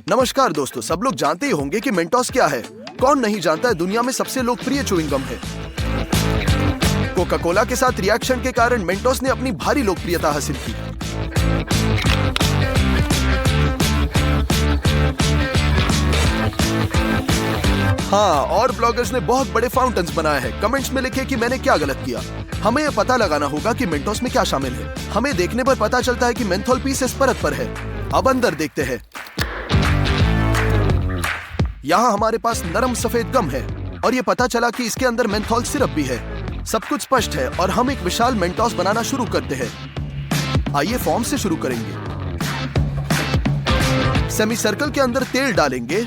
नमस्कार दोस्तों, सब लोग जानते ही होंगे कि मेंटोस क्या है। कौन नहीं जानता है, दुनिया में सबसे लोकप्रिय च्युइंग गम है। कोका कोला के साथ रिएक्शन के कारण मेंटोस ने अपनी भारी लोकप्रियता हासिल की। हाँ, और ब्लॉगर्स ने बहुत बड़े फाउंटेन्स बनाए हैं। कमेंट्स में लिखे कि मैंने क्या गलत किया। हमें यह पता लगाना होगा कि मेंटोस में क्या शामिल है। हमें देखने पर पता चलता है कि मेंथोल पीसेस परत पर है। अब अंदर देखते हैं। यहाँ हमारे पास नरम सफेद गम है और ये पता चला कि इसके अंदर मेंथोल सिरप भी है। सब कुछ स्पष्ट है और हम एक विशाल मेंटोस बनाना शुरू करते हैं। आइए फॉर्म से शुरू करेंगे। सेमी सर्कल के अंदर तेल डालेंगे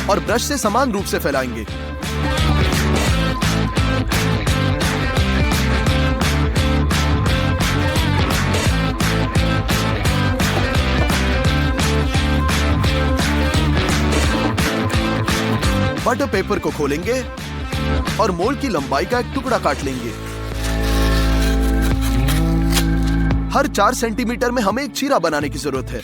और ब्रश से समान रूप से फैलाएंगे। बटर पेपर को खोलेंगे और मोल्ड की लंबाई का एक टुकड़ा काट लेंगे। हर 4 सेंटीमीटर में हमें एक चीरा बनाने की जरूरत है।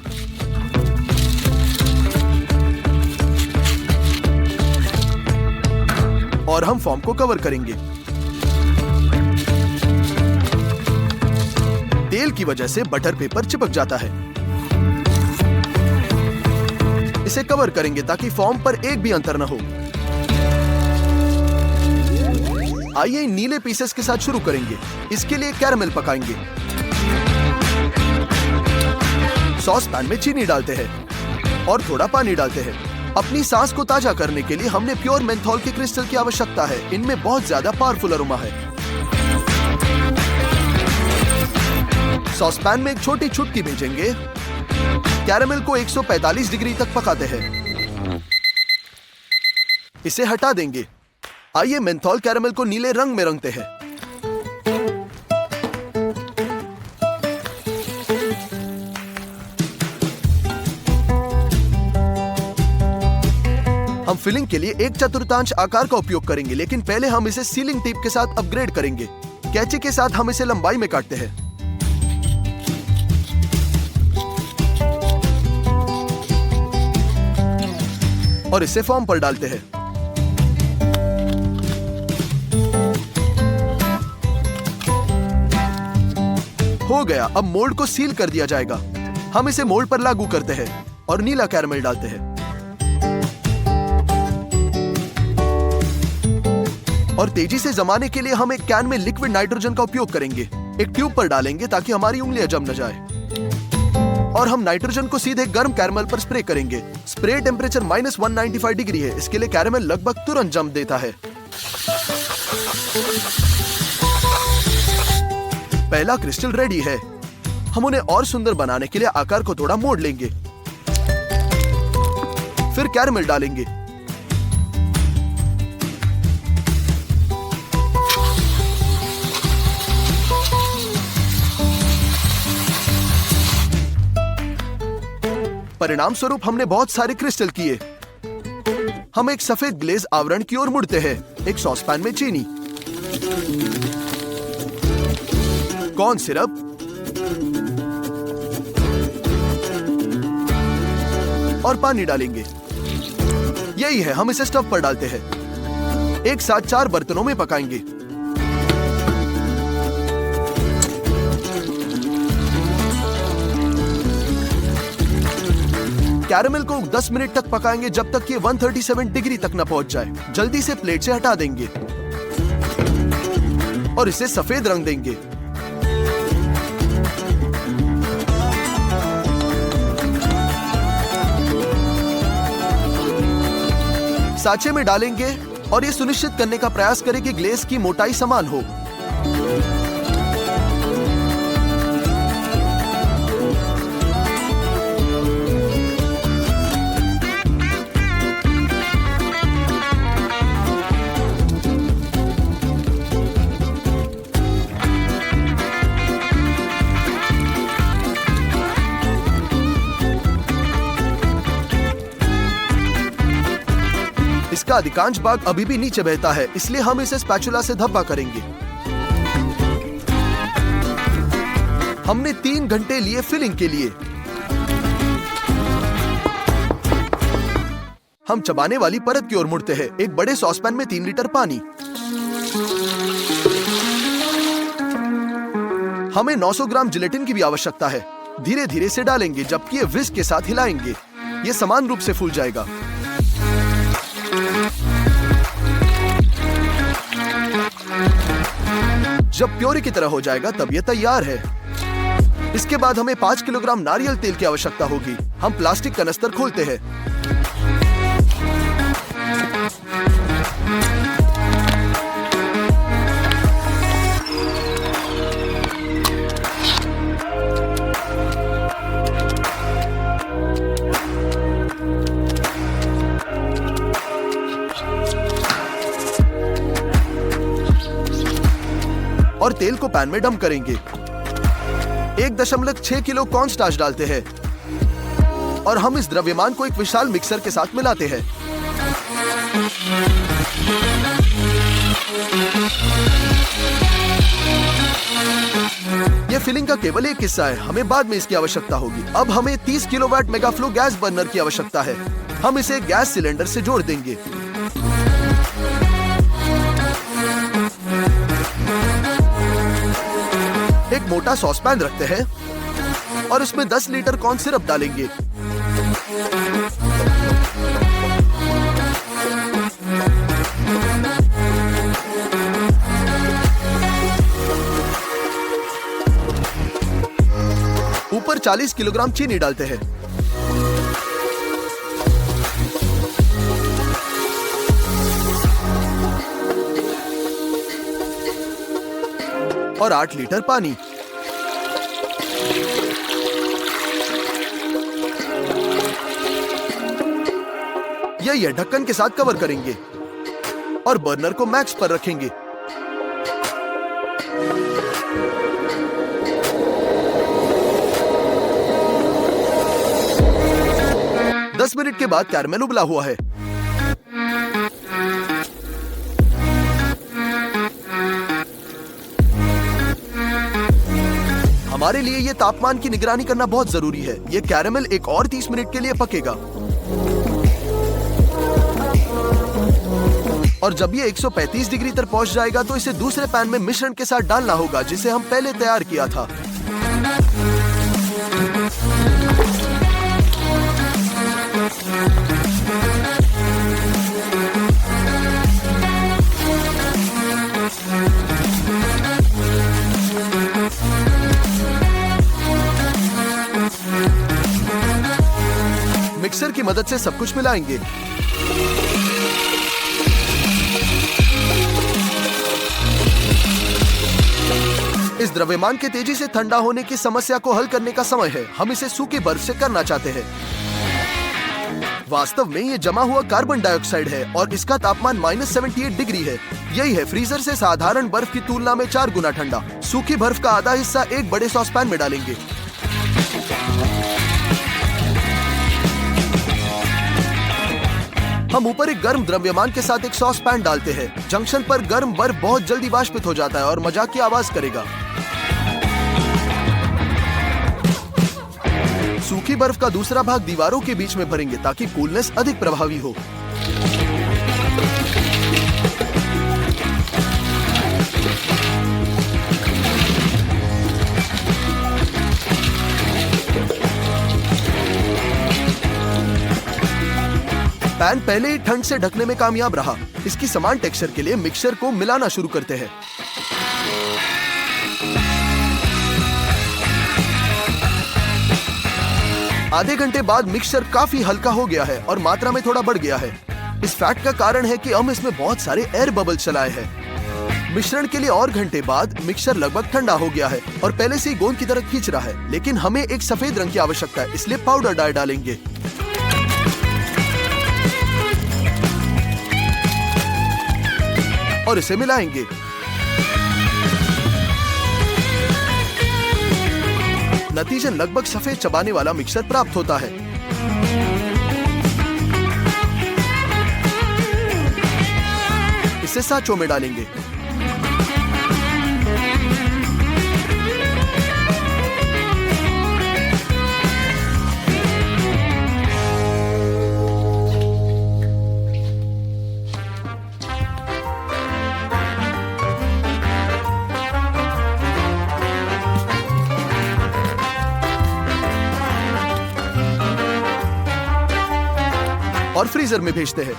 और हम फॉर्म को कवर करेंगे। तेल की वजह से बटर पेपर चिपक जाता है। इसे कवर करेंगे ताकि फॉर्म पर एक भी अंतर न हो। आइए इन नीले पीसेस के साथ शुरू करेंगे। इसके लिए कैरामेल पकाएंगे। सॉस पैन में चीनी डालते हैं और थोड़ा पानी डालते हैं। अपनी सांस को ताजा करने के लिए हमने प्योर मेंथोल के क्रिस्टल की आवश्यकता है। इनमें बहुत ज्यादा पावरफुल अरोमा है। सॉस पैन में एक छोटी चुटकी भेजेंगे। कैरामेल को 145 डिग्री तक पकाते हैं। इसे हटा देंगे। आइए मेंथोल कैरामेल को नीले रंग में रंगते हैं। हम फिलिंग के लिए 1/4 आकार का उपयोग करेंगे, लेकिन पहले हम इसे सीलिंग टिप के साथ अपग्रेड करेंगे। कैंची के साथ हम इसे लंबाई में काटते हैं। और इसे फॉर्म पर डालते हैं। हो गया। अब मोल्ड को सील कर दिया जाएगा। हम इसे मोल्ड पर लागू करते हैं और नीला कैरामेल डालते हैं। और तेजी से जमाने के लिए हम एक कैन में लिक्विड नाइट्रोजन का उपयोग करेंगे। एक ट्यूब पर डालेंगे ताकि हमारी उंगलियां जम न जाए। और हम नाइट्रोजन को सीधे गर्म कैरामेल पर स्प्रे करेंगे। स्प्रे टेम्परेचर -195 डिग्री है। इसके लिए कैरामेल लगभग तुरंत जम देता है। पहला क्रिस्टल रेडी है। हम उन्हें और सुंदर बनाने के लिए आकार को थोड़ा मोड़ लेंगे। फिर कैरामेल डालेंगे। परिणाम स्वरूप हमने बहुत सारे क्रिस्टल किए। हम एक सफेद ग्लेज आवरण की ओर मुड़ते हैं। एक सॉस पैन में चीनी, कॉर्न सिरप, और पानी डालेंगे। यही है, हम इसे स्टव पर डालते हैं। एक साथ 4 बर्तनों में पकाएंगे। कैरामेल को 10 मिनट तक पकाएंगे, जब तक ये 137 डिग्री तक न पहुंच जाए। जल्दी से प्लेट से हटा देंगे और इसे सफेद रंग देंगे। साँचे में डालेंगे और ये सुनिश्चित करने का प्रयास करें कि ग्लेज की मोटाई समान हो। इसका अधिकांश भाग अभी भी नीचे बहता है, इसलिए हम इसे स्पैचुला से धब्बा करेंगे। हमने 3 घंटे लिए फिलिंग के लिए। हम चबाने वाली परत की ओर मुड़ते हैं। एक बड़े सॉसपैन में 3 लीटर पानी। हमें 900 ग्राम जिलेटिन की भी आवश्यकता है। धीरे धीरे से डालेंगे जबकि ये विस्क के साथ हिलाएंगे। ये समान रूप से फूल जाएगा। जब प्योरी की तरह हो जाएगा तब ये तैयार है। इसके बाद हमें 5 किलोग्राम नारियल तेल की आवश्यकता होगी। हम प्लास्टिक कनस्तर खोलते हैं। और तेल को पैन में डंप करेंगे। 1.6 किलो कॉर्न स्टार्च डालते हैं और हम इस द्रव्यमान को एक विशाल मिक्सर के साथ मिलाते हैं। ये फिलिंग का केवल एक हिस्सा है। हमें बाद में इसकी आवश्यकता होगी। अब हमें 30 किलोवाट मेगाफ्लो गैस बर्नर की आवश्यकता है। हम इसे गैस सिलेंडर से जोड़ देंगे। एक मोटा सॉसपैन रखते हैं और इसमें 10 लीटर कॉर्न सिरप डालेंगे। ऊपर 40 किलोग्राम चीनी डालते हैं। और 8 लीटर पानी। यह ढक्कन के साथ कवर करेंगे और बर्नर को मैक्स पर रखेंगे। दस मिनट के बाद कैरमेल उबला हुआ है। हमारे लिए यह तापमान की निगरानी करना बहुत जरूरी है। यह कैरमेल एक और 30 मिनट के लिए पकेगा और जब ये 135 डिग्री तक पहुंच जाएगा तो इसे दूसरे पैन में मिश्रण के साथ डालना होगा जिसे हम पहले तैयार किया था। मिक्सर की मदद से सब कुछ मिलाएंगे। इस द्रव्यमान के तेजी से ठंडा होने की समस्या को हल करने का समय है। हम इसे सूखे बर्फ से करना चाहते हैं। वास्तव में ये जमा हुआ कार्बन डाइऑक्साइड है और इसका तापमान -78 डिग्री है। यही है फ्रीजर से साधारण बर्फ की तुलना में 4 गुना ठंडा। सूखी बर्फ का आधा हिस्सा एक बड़े सॉसपैन में डालेंगे। हम ऊपर एक गर्म द्रव्यमान के साथ एक सॉस पैन डालते हैं। जंक्शन पर गर्म बर्फ बहुत जल्दी वाष्पित हो जाता है और मजाक की आवाज करेगा। सूखी बर्फ का दूसरा भाग दीवारों के बीच में भरेंगे ताकि कूलनेस अधिक प्रभावी हो। पैन पहले ही ठंड से ढकने में कामयाब रहा। इसकी समान टेक्सचर के लिए मिक्सचर को मिलाना शुरू करते हैं। आधे घंटे बाद मिक्सचर काफी हल्का हो गया है और मात्रा में थोड़ा बढ़ गया है। इस फैक्ट का कारण है कि हम इसमें बहुत सारे एयर बबल चलाए हैं। मिश्रण के लिए और घंटे बाद मिक्सचर लगभग ठंडा हो गया है और पहले से ही गोंद की तरह खींच रहा है, लेकिन हमें एक सफेद रंग की आवश्यकता है, इसलिए पाउडर डाई डालेंगे। और इसे मिलाएंगे। नतीजन लगभग सफेद चबाने वाला मिक्सर प्राप्त होता है। इसे सांचों में डालेंगे। और फ्रीजर में भेजते हैं।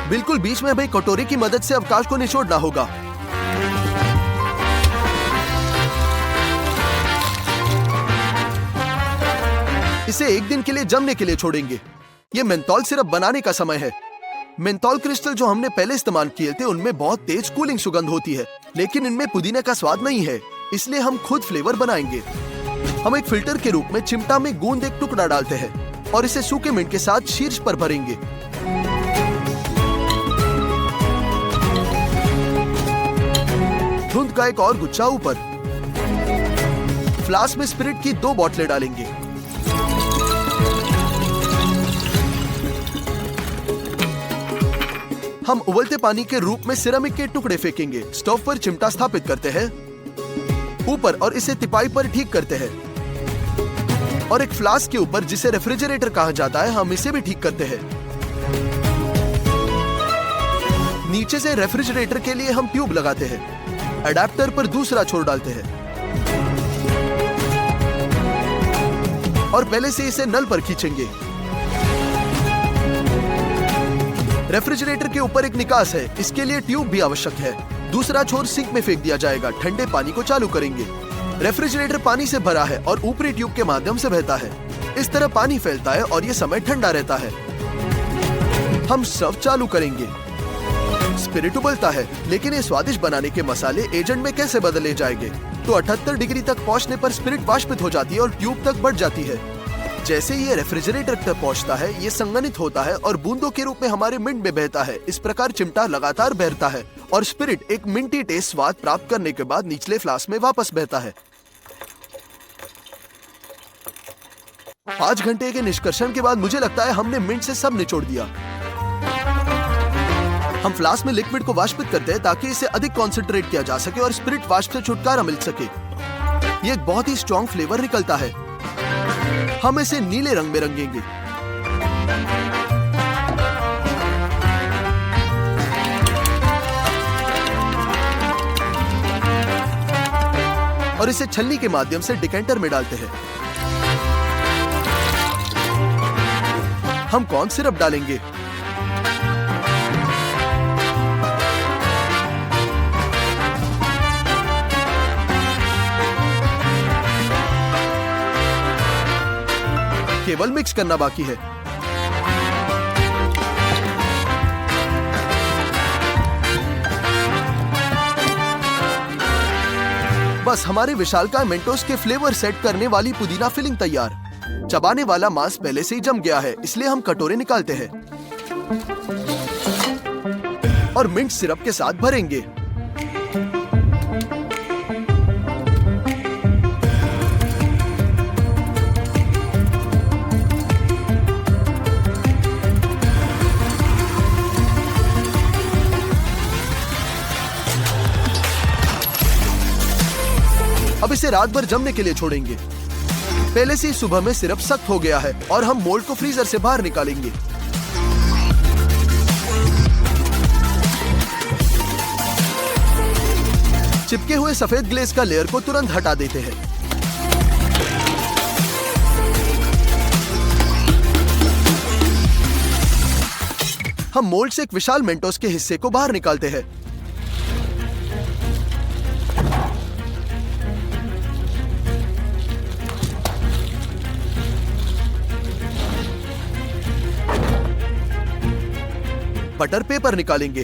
बिल्कुल बीच में हमें कटोरे की मदद से अवकाश को निचोड़ना होगा। इसे एक दिन के लिए जमने के लिए छोड़ेंगे। ये मेंथॉल सिरप बनाने का समय है। मेंथॉल क्रिस्टल जो हमने पहले इस्तेमाल किए थे उनमें बहुत तेज कूलिंग सुगंध होती है, लेकिन इनमें पुदीने का स्वाद नहीं है, इसलिए हम खुद फ्लेवर बनाएंगे। हम एक फिल्टर के रूप में चिमटा में गूंद एक टुकड़ा डालते हैं और इसे सूखे मिंट के साथ शीर्ष पर भरेंगे। धुंध का एक और गुच्छा ऊपर। फ्लास्क में स्पिरिट की 2 बोतलें डालेंगे। हम उबलते पानी के रूप में सिरेमिक के टुकड़े फेंकेंगे। स्टोव पर चिमटा स्थापित करते हैं ऊपर और इसे तिपाई पर ठीक करते हैं। और एक फ्लास्क के ऊपर जिसे रेफ्रिजरेटर कहा जाता है, हम इसे भी ठीक करते हैं। नीचे से रेफ्रिजरेटर के लिए हम ट्यूब लगाते हैं। अडेप्टर पर दूसरा छोर डालते हैं और पहले से इसे नल पर खींचेंगे। रेफ्रिजरेटर के ऊपर एक निकास है, इसके लिए ट्यूब भी आवश्यक है। दूसरा छोर सिंक में फेंक दिया जाएगा। ठंडे पानी को चालू करेंगे। रेफ्रिजरेटर पानी से भरा है और ऊपरी ट्यूब के माध्यम से बहता है। इस तरह पानी फैलता है और यह समय ठंडा रहता है। हम सर्व चालू करेंगे। स्पिरिट उबलता है, लेकिन ये स्वादिष्ट बनाने के मसाले एजेंट में कैसे बदले जाएंगे? तो 78 डिग्री तक पहुंचने पर स्पिरिट वाष्पित हो जाती है और ट्यूब तक बढ़ जाती है। जैसे ये रेफ्रिजरेटर तक पहुंचता है, ये संघनित होता है और बूंदों के रूप में हमारे मिंट में बहता है। इस प्रकार चिमटा लगातार बहता है और स्पिरिट एक मिंटी टेस्ट स्वाद प्राप्त करने के बाद निचले फ्लास्क में वापस बहता है। 5 घंटे के निष्कर्षण के बाद मुझे लगता है हमने मिंट से सब निचोड़ दिया। हम फ्लास्क में लिक्विड को वाष्पित करते हैं ताकि इसे अधिक कॉन्सेंट्रेट किया जा सके और स्पिरिट वाष्प से छुटकारा मिल सके। ये एक बहुत ही स्ट्रॉन्ग फ्लेवर निकलता है। हम इसे नीले रंग में रंगेंगे। और इसे छलनी के माध्यम से डिकेंटर में डालते हैं। हम कॉर्न सिरप डालेंगे। केवल मिक्स करना बाकी है। बस हमारे विशालकाय मेंटोस के फ्लेवर सेट करने वाली पुदीना फिलिंग तैयार। चबाने वाला मांस पहले से ही जम गया है, इसलिए हम कटोरे निकालते हैं और मिंट सिरप के साथ भरेंगे। अब इसे रात भर जमने के लिए छोड़ेंगे। पहले से ही सुबह में सिरप सख्त हो गया है और हम मोल्ड को फ्रीजर से बाहर निकालेंगे। चिपके हुए सफेद ग्लेज का लेयर को तुरंत हटा देते हैं। हम मोल्ड से एक विशाल मेंटोस के हिस्से को बाहर निकालते हैं। बटर पेपर निकालेंगे।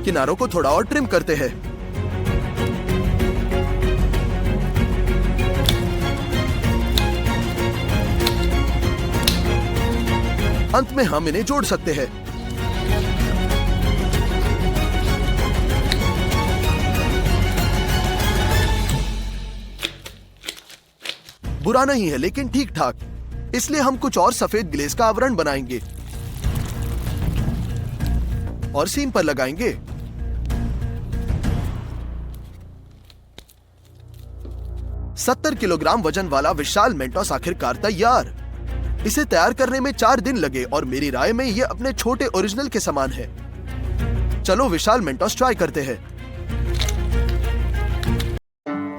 किनारों को थोड़ा और ट्रिम करते हैं। अंत में हम इन्हें जोड़ सकते हैं। बुरा नहीं है, लेकिन ठीक ठाक। इसलिए हम कुछ और सफेद ग्लेज का आवरण बनाएंगे और सीम पर लगाएंगे। $70 किलोग्राम वजन वाला विशाल मेंटोस आखिरकार तैयार। इसे तैयार करने में 4 दिन लगे और मेरी राय में ये अपने छोटे ओरिजिनल के समान है। चलो विशाल मेंटोस ट्राई करते हैं।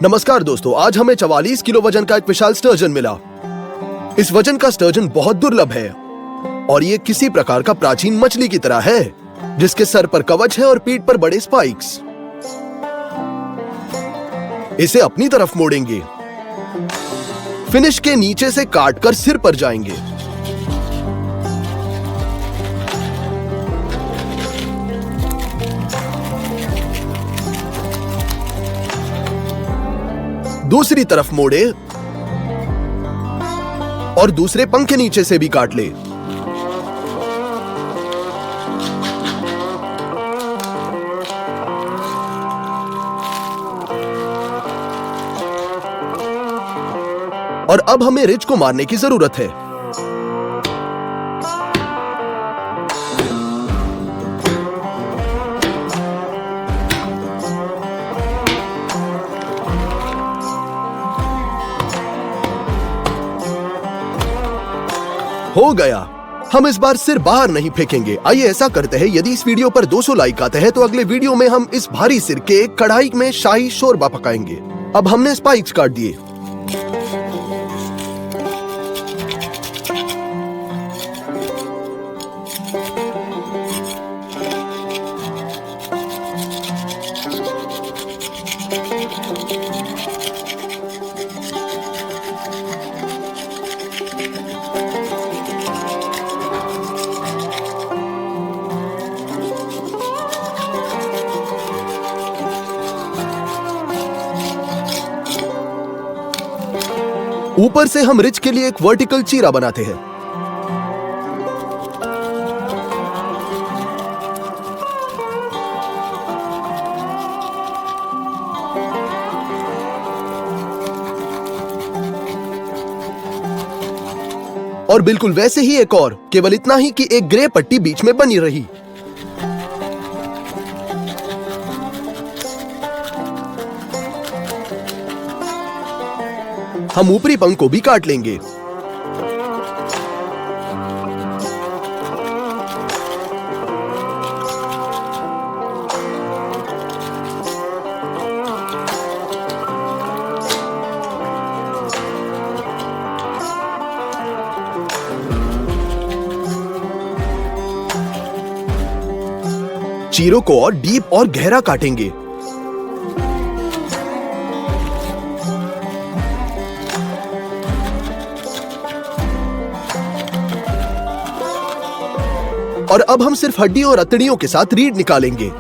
नमस्कार दोस्तों, आज हमें 44 किलो वजन का एक विशाल स्टर्जन मिला। इस वजन का स्टर्जन बहुत दुर्लभ है और ये किसी प्रकार का प्राचीन मछली की तरह है, जिसके सर पर कवच है और पीठ पर बड़े स्पाइक्स। इसे अपनी तरफ मोड़ेंगे, फिनिश के नीचे से काटकर सिर पर जाएंगे। दूसरी तरफ मोड़े और दूसरे पंख के नीचे से भी काट ले। और अब हमें रिज को मारने की जरूरत है। हो गया। हम इस बार सिर बाहर नहीं फेंकेंगे। आइए ऐसा करते हैं, यदि इस वीडियो पर 200 लाइक आते हैं तो अगले वीडियो में हम इस भारी सिर के एक कढ़ाई में शाही शोरबा पकाएंगे। अब हमने स्पाइक्स काट दिए। ऊपर से हम रिज के लिए एक वर्टिकल चीरा बनाते हैं। और बिल्कुल वैसे ही एक और, केवल इतना ही कि एक ग्रे पट्टी बीच में बनी रही। हम ऊपरी पंख को भी काट लेंगे। चीरों को और डीप और गहरा काटेंगे। और अब हम सिर्फ हड्डियों और अतड़ियों के साथ रीढ़ निकालेंगे।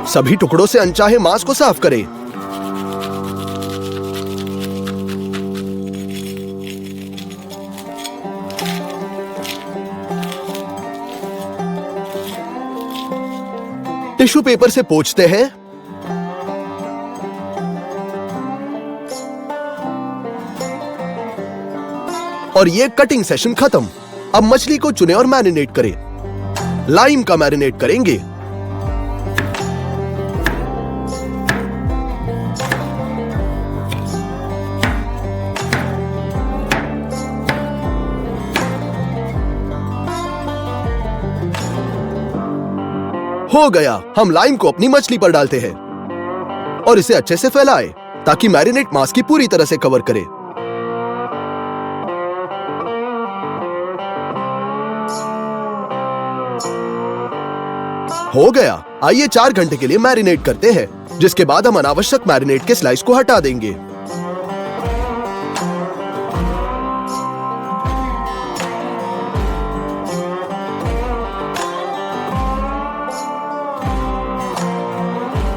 सभी टुकड़ों से अनचाहे मांस को साफ करें। टिश्यू पेपर से पोंछते हैं। और ये कटिंग सेशन खत्म। अब मछली को चुनें और मैरिनेट करें। लाइम का मैरिनेट करेंगे। हो गया। हम लाइम को अपनी मछली पर डालते हैं और इसे अच्छे से फैलाएं ताकि मैरिनेट मांस की पूरी तरह से कवर करे। हो गया। आइए 4 घंटे के लिए मैरिनेट करते हैं, जिसके बाद हम अनावश्यक मैरिनेट के स्लाइस को हटा देंगे।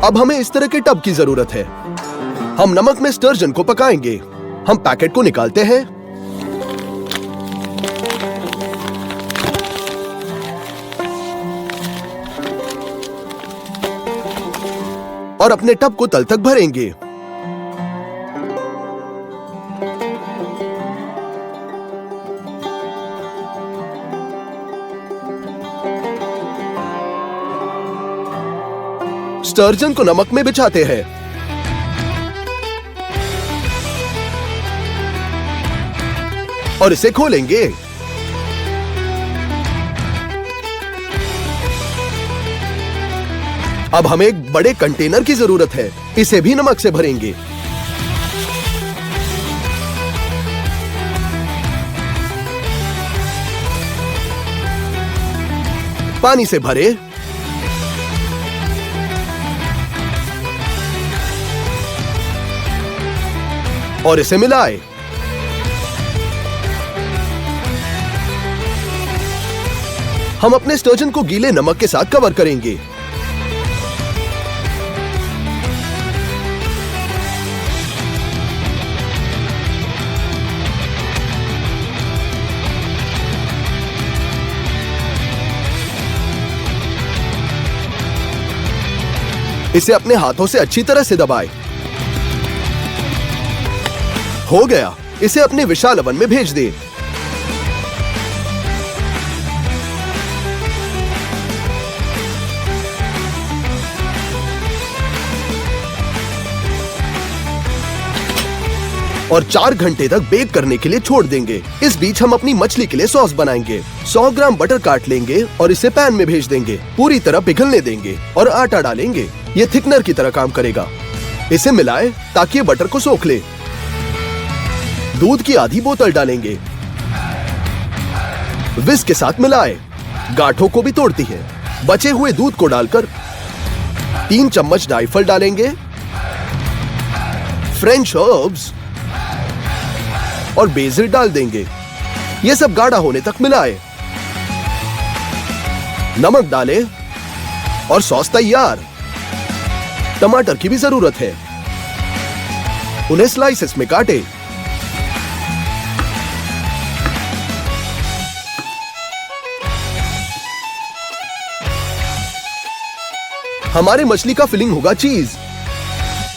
अब हमें इस तरह के टब की जरूरत है। हम नमक में स्टर्जन को पकाएंगे। हम पैकेट को निकालते हैं और अपने टब को तल तक भरेंगे। स्टर्जन को नमक में बिछाते हैं। और इसे खोलेंगे। अब हमें एक बड़े कंटेनर की जरूरत है, इसे भी नमक से भरेंगे। पानी से भरे। और इसे मिलाए। हम अपने स्टर्जन को गीले नमक के साथ कवर करेंगे। इसे अपने हाथों से अच्छी तरह से दबाएं। हो गया। इसे अपने विशाल ओवन में भेज दें। और 4 घंटे तक बेक करने के लिए छोड़ देंगे। इस बीच हम अपनी मछली के लिए सॉस बनाएंगे। 100 ग्राम बटर काट लेंगे और इसे पैन में भेज देंगे। पूरी तरह पिघलने देंगे और आटा डालेंगे। ये थिकनर की तरह काम करेगा। इसे मिलाएं ताकि ये बटर को सोख ले। दूध की आधी बोतल डालेंगे। विस्क के साथ मिलाएं। गांठों को भी तोड़ती है। बचे हुए दूध को डालकर 3 चम्मच जायफल डालेंगे, फ्रेंच हर्ब्स और बेसिल डाल देंगे। यह सब गाढ़ा होने तक मिलाएं। नमक डालें और सॉस तैयार। टमाटर की भी जरूरत है। उन्हें स्लाइसेस में काटें। हमारे मछली का फिलिंग होगा चीज।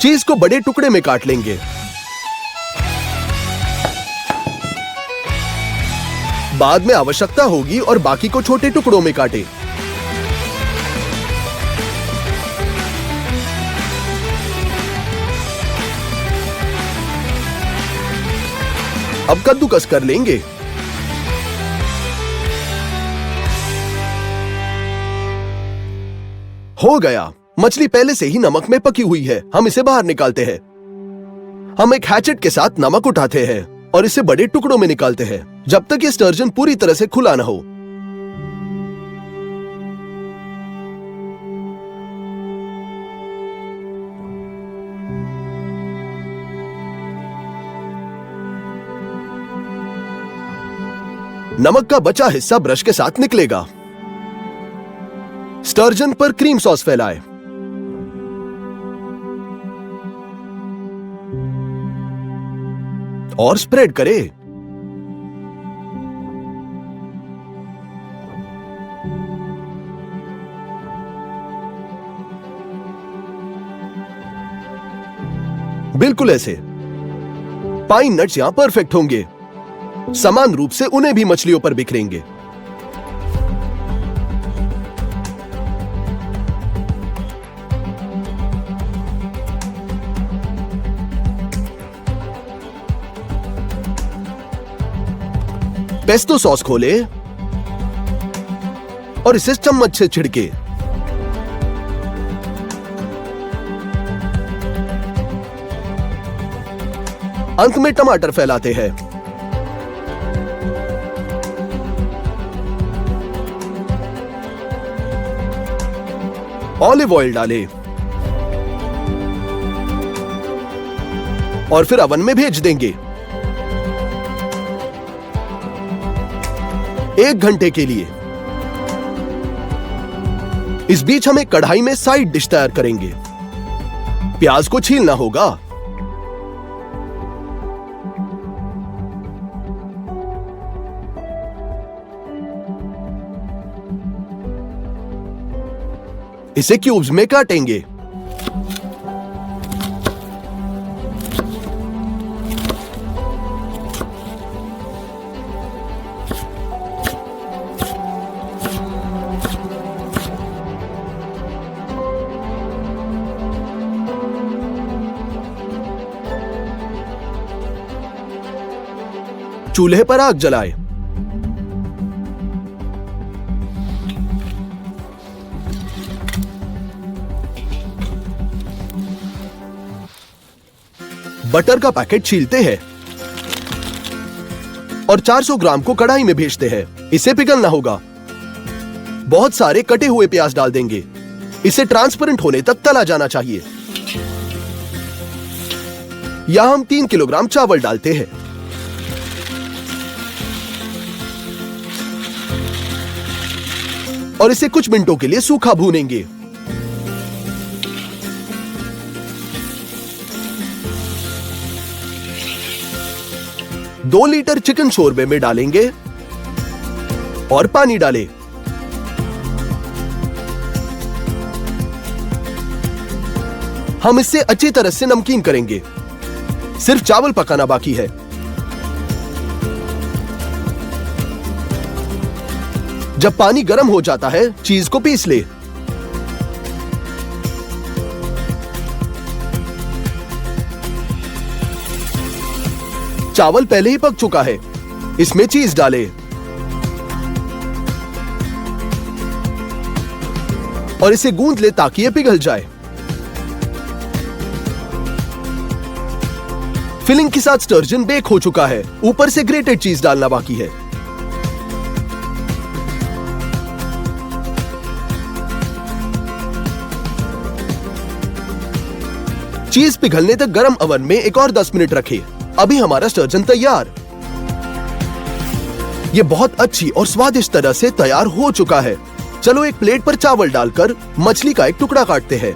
चीज को बड़े टुकड़े में काट लेंगे। बाद में आवश्यकता होगी और बाकी को छोटे टुकड़ों में काटें। अब कद्दूकस कर लेंगे। हो गया। मछली पहले से ही नमक में पकी हुई है। हम इसे बाहर निकालते हैं। हम एक हैचेट के साथ नमक उठाते हैं और इसे बड़े टुकड़ों में निकालते हैं जब तक ये स्टर्जन पूरी तरह से खुला ना हो। नमक का बचा हिस्सा ब्रश के साथ निकलेगा। स्टर्जन पर क्रीम सॉस फैलाएं। और स्प्रेड करें। बिल्कुल ऐसे। पाइन नट्स यहां परफेक्ट होंगे। समान रूप से उन्हें भी मछलियों पर बिखरेंगे। पेस्टो सॉस खोले और इसे चम्मच से छिड़के। अंत में टमाटर फैलाते हैं। ऑलिव ऑयल डालें और फिर ओवन में भेज देंगे 1 घंटे के लिए। इस बीच हम एक कढ़ाई में साइड डिश तैयार करेंगे। प्याज को छीलना होगा। इसे क्यूब्स में काटेंगे। चूल्हे पर आग जलाएं। बटर का पैकेट छीलते हैं और 400 ग्राम को कढ़ाई में भेजते हैं। इसे पिघलना होगा। बहुत सारे कटे हुए प्याज डाल देंगे। इसे ट्रांसपेरेंट होने तक तला जाना चाहिए। यहां हम 3 किलोग्राम चावल डालते हैं। और इसे कुछ मिनटों के लिए सूखा भूनेंगे। दो लीटर चिकन शोरबे में डालेंगे और पानी डालें। हम इसे अच्छी तरह से नमकीन करेंगे। सिर्फ चावल पकाना बाकी है। जब पानी गर्म हो जाता है, चीज को पीस ले। चावल पहले ही पक चुका है। इसमें चीज डालें और इसे गूंद ले ताकि यह पिघल जाए। फिलिंग के साथ स्टर्जन बेक हो चुका है। ऊपर से ग्रेटेड चीज डालना बाकी है। चीज पिघलने तक गरम ओवन में एक और 10 मिनट रखें। अभी हमारा स्टर्जन तैयार। यह बहुत अच्छी और स्वादिष्ट तरह से तैयार हो चुका है। चलो एक प्लेट पर चावल डालकर मछली का एक टुकड़ा काटते हैं।